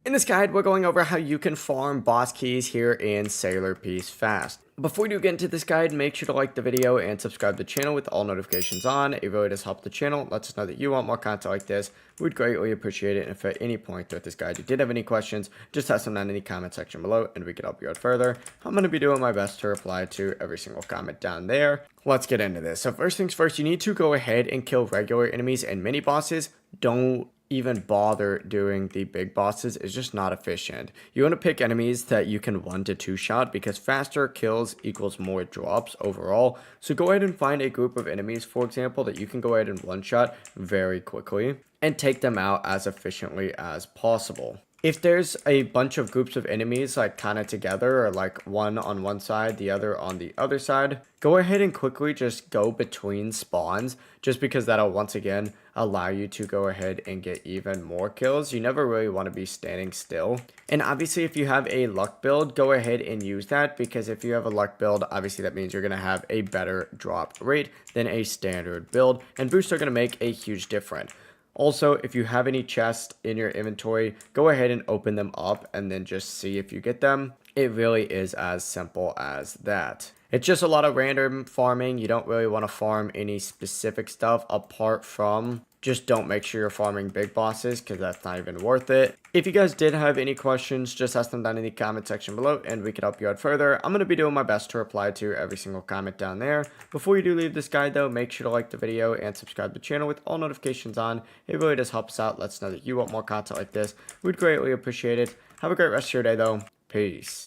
In this guide, we're going over how you can farm boss keys here in Sailor Peace Fast. Before we do get into this guide, make sure to like the video and subscribe to the channel with all notifications on. It really does help the channel. Lets us know that you want more content like this. We'd greatly appreciate it. And if at any point throughout this guide you did have any questions, just ask them down in the comment section below and we can help you out further. I'm going to be doing my best to reply to every single comment down there. Let's get into this. So first things first, you need to go ahead and kill regular enemies and mini bosses. Don't even bother doing the big bosses. Is just not efficient. You want to pick enemies that you can 1 to 2 shot because faster kills equals more drops overall. So go ahead and find a group of enemies, for example, that you can go ahead and one shot very quickly and take them out as efficiently as possible. If there's a bunch of groups of enemies like kind of together or like one on one side, the other on the other side, go ahead and quickly just go between spawns just because that'll once again allow you to go ahead and get even more kills. You never really want to be standing still. And obviously if you have a luck build, go ahead and use that because if you have a luck build, obviously that means you're going to have a better drop rate than a standard build, and boosts are going to make a huge difference. Also, if you have any chests in your inventory, go ahead and open them up and then just see if you get them. It really is as simple as that. It's just a lot of random farming. You don't really want to farm any specific stuff apart from just don't make sure you're farming big bosses because that's not even worth it. If you guys did have any questions, just ask them down in the comment section below and we can help you out further. I'm going to be doing my best to reply to every single comment down there. Before you do leave this guide though, make sure to like the video and subscribe to the channel with all notifications on. It really does help us out. Lets us know that you want more content like this. We'd greatly appreciate it. Have a great rest of your day though. Peace.